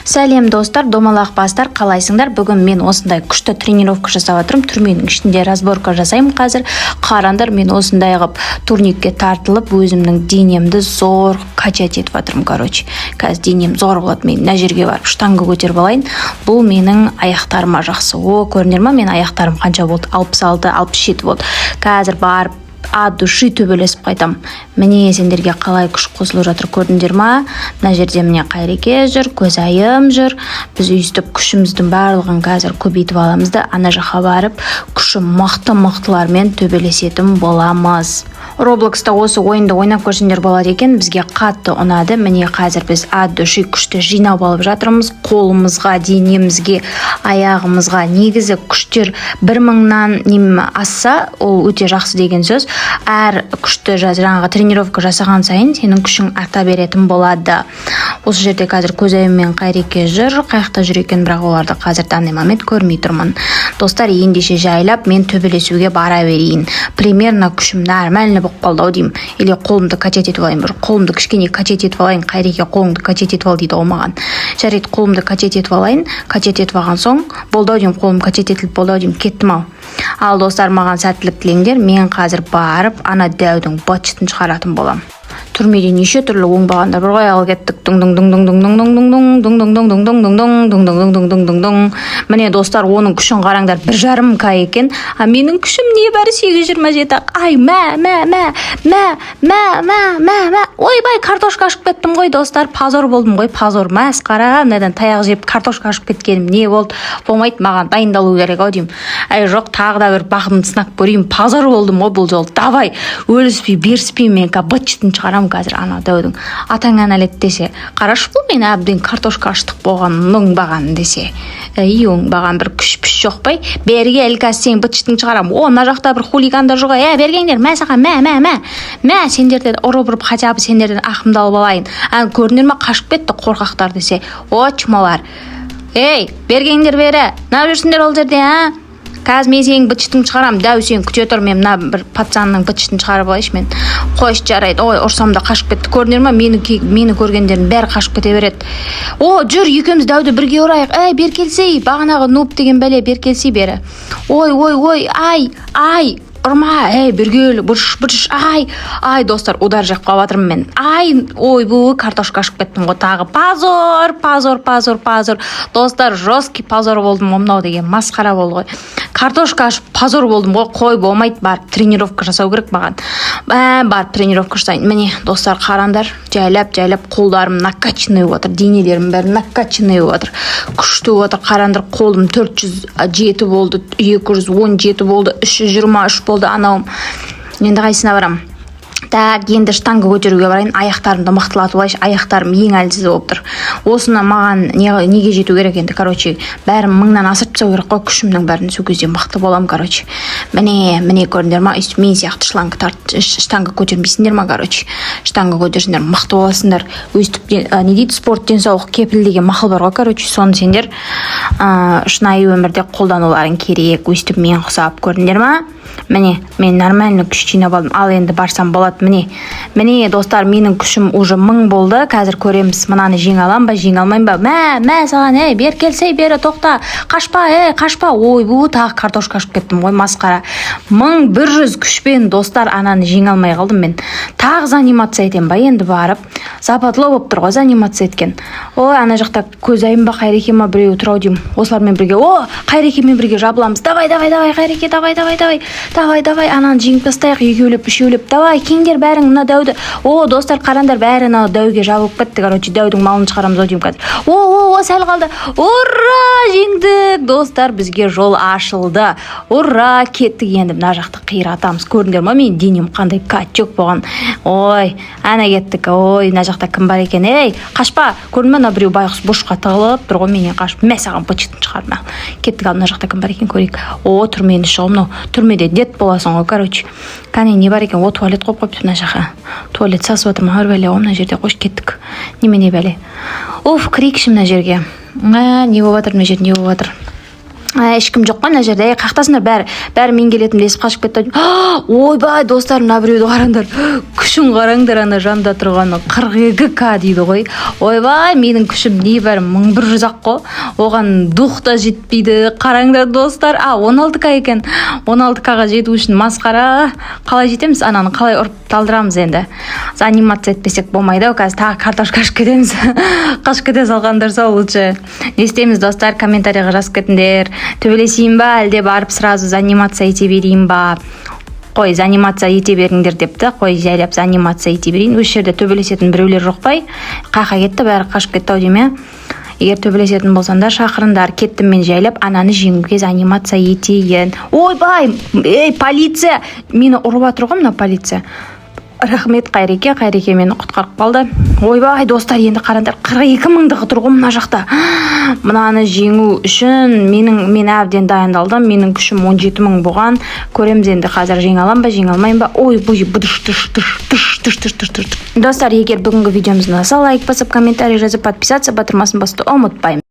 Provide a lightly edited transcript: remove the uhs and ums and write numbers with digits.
Сәлем достар, домалақ бастар, қалайсыңдар? Бүгін мен осындай күшті тренировка жасап жатырмын. Түрменің ішінде разборка жасаймын қазір. Қарандар, мен осындай қылып турникке тартылып, өзімнің денемді зор качать етіп жатырмын, Қазір денем зор болады. Мен мына жерге барып штанга көтеріп алайын. Бұл менің аяқтарыма жақсы. Көрінер ме? Мен аяқтарым қанша болды? 66, 67 болды. Қазір барып от души төбелесіп қайтам. Міне сендерге қалай күш қосылып жатыр, көрдіңдер ма? Мына жерде міне Қайреке жүр, Көзайым жүр. Біз өйстіп күшіміздің барлығын қазір көбейтіп аламыз да, ана жаққа барып күші мықты-мықтылармен төбелесетін боламыз. Роблокста осы ойынды ойнап көрсеңдер болады екен, бізге қатты ұнады. Міне қазір біз от души күшті жинап алып жатырмыз. Қолымызға, денемізге, аяғымызға. Негізі күштер 1000-нан асса, ол өте жақсы деген сөз. Әр күшті жаңағы тренировка жасаған сайын сенің күшің арта беретін болады. Осы жерде қазір Көзайым мен Қайреке жүр. Қайықта жүр екен, бірақ оларды қазір данный момент көрмей тұрмын. Достар, ендеше жайлап мен төбелесуге бара берейін. Примерно күшім нормально болып қалды ау деймін. Или қолымды качать етіп алайын. Қолымды кішкене качать етіп алайын. Қайреке қолымды качать етіп ал дейді маған. Жарайды, қолымды качать етіп алайын. Качать етіп алған соң болды ау деймін, қолым качать етіліп болды ау деймін, кеттім ау. Ал достар, маған сәттілік тілеңдер. Мен қазір барып ана дәудің бытшытын шығаратын болам. Түрмеде неше түрлі оңбағандар бар ғой, ал кеттік. Міне достар, оның күшін қараңдар, 1,5К екен. А менің күшім небәрі 827. Ай, ойбай, картошка ашып кеттім ғой достар. Позор болдым ғой, позор. Масқара, мынадан таяқ жеп картошка ашып кеткенім не болды? Болмайды, маған дайындалу керек ау деймін. Ай, жоқ, тағы да бір бақытымды сынап көрейін. Позор болдым ғой бұл жолы. Давай, өліспей, беріспей, мен бытшытын шығарам қазір ана дәудің. Атаңа нәлет десе, қарашы, бұл мен әбден картошка аштық болған, оңбаған десе. Оңбаған бір күш жоқ бай. Берге әлкәс сен бытшытын шығарам. Мына жақта бір хулигандар жоқ. Бергеңдер, саған, сендерден ұрып хотя бы сендерден ақымды алып алайын. Көрінер ме, қашып кетті қорқақтар десе. Чумалар. Бергеңдер бері. Не жүрсіңдер ол жерде, Қазір мен сенің бытшытын шығарам, дәу сен күте тұр, мен мына бір пацанның бытшытын шығарып алайыншы мен. Қойшы, жарайды. Ұрсам да қашып кетті. Көрінер ме, мені көргендердің бәрі қашып кете береді. Жүр, екеуміз дәуді бірге ұрайық. Бер келсей, бағанағы нуп деген бәле, бер келсей бері. Ұрма, бергел, бұрш, достар, удар жақ қалатырым мен. Бұл картошка ашып кеттім ғой, тағы позор. Достар, жесткий позор болдым, омнау деген масқара болды ғой. Картошка ашып позор болдым ғой, қой болмайды, барып тренировка жасау керек маған. Барып тренировка жасайын. Міне, достар, қарандар, жайлап қолдарым накачанный отыр, денелерім бәрі накачанный отыр. Күшті отыр, қарандар, қолым 407 болды, 217 болды, 323 болды. Анауым, енді қайсына барам. Енді штанга көтеруге барайын, аяқтарымды мықтылатып алайыншы. Аяқтарым ең әлсіз болып тұр. Осыны маған неге жету керек енді, бәрін 1000-нан асырып тастау керек қой, күшімнің бәрін сол кезде мықты болам, Міне көрдіңдер ма, мен сияқты штанга көтермейсіңдер ма, Штанга көтерсіңдер, мықты боласыңдар. Өйстіп, не дейді, спорт денсаулық кепіл деген мақал бар ғой, соны сендер шынайы өмірде қолдануларың керек. Өйстіп, мен құсап, көрдіңдер ма? Міне, мен нормально күш жинап алдым. Ал енді барсам болады. Міне, достар, менің күшім уже 1000 болды. Қазір көреміз, мынаны жеңе алам ба, жеңе алмайым ба? Саған, бер келсей, бері тоқта. Қашпа. Бұл тағы картошка ашып кеттім ғой, масқара. 1100 күшпен, достар, ананы жеңе алмай қалдым мен. Тағы занимация етем ба, енді барып. Запатлы болып тұр ғой, занимация еткен. Ана жақта Көзайым ба, Қайреке ма біреу тұрау деймін. Осылармен бірге, Қайрекемен бірге жабыламыз. Давай, Қайреке, давай, ананы жеңіп тастайық, үшеулеп, давай, кеңдер бәрің мына дәуді. Достар, қарандар, бәрі мына дәуге жабылып кетті, дәудің малын шығарамыз ау деймін қазір. Сәл қалды. Ура, жеңдік, достар, бізге жол ашылды. Ура, кеттік, енді мына жақты қиратамыз. Көрдіңдер ма, мен денем қандай качок болған. Ана кеттік. Мына жақта кім бар екен? Қашпа. Көрдің ме, біреу байғұс бұрышқа тығылып тұр ғой, менен қашып. Саған бытшытын шығарма. Кеттік, ал мына жақта кім бар екен, көрейік. Түрмені шығым, түрмеде дет боласың ғой, Кәне, не бар екен? Туалет қойып қойыпты мына жаққа. Туалет сасып отыр ма, бәле, мына жерде қош кеттік. Немене бәле. Кірейікші мына жерге. Не болып жатыр, мына жер не болып жатыр? ешкім жоқ қой мына жерде. Қақтасыңдар, бәрі мен келетінімді естіп қашып кетті. Ойбай достар, мына біреуді қараңдар, күшін қараңдар, ана жанында тұрғаны 42К дейді ғой. Ойбай, менің күшім небәрі 1100-ақ қой, оған дух та жетпейді. Қараңдар достар, 16К екен. 16К-ға жету үшін масқара. Қалай жетеміз? Ананы қалай ұрып талдырамыз енді? Анимация етпесек болмайды, қазір тағы картошка ашып кетеміз. Қашып кете салғандар сол лучше. Не істейміз достар, комментарийға жазып кетіңдер. Төбелесейін ба, әлде барып сразу анимация ете берейін ба? Қой, анимация ете беріңдер депті. Қой, жайлап анимация ете берейін. Өз жерде төбелесетін біреулер жоқ қой. Қайқа кетті, бәрі қашып кетті ау деме. Егер төбелесетін болсаңдар, шақырыңдар. Кеттім мен жайлап, ананы жеңуге анимация етейін. Ойбай, полиция! Мені ұрып жатыр ғой мына полиция. Рахмет Қайреке мені құтқарып қалды. Ойбай достар, енді қараңдар, 42 мыңдығы тұр ғой мына жақта. Мынаны жеңу үшін мен әбден дайындалдым. Менің күшім 17 мың болған. Көреміз енді қазір жеңе алам ба, жеңе алмайым ба. Ой, достар, егер бүгінгі видеомыз ұнаса, лайк басып, комментарий жазып, подписаться батырмасын басты ұмытпайым.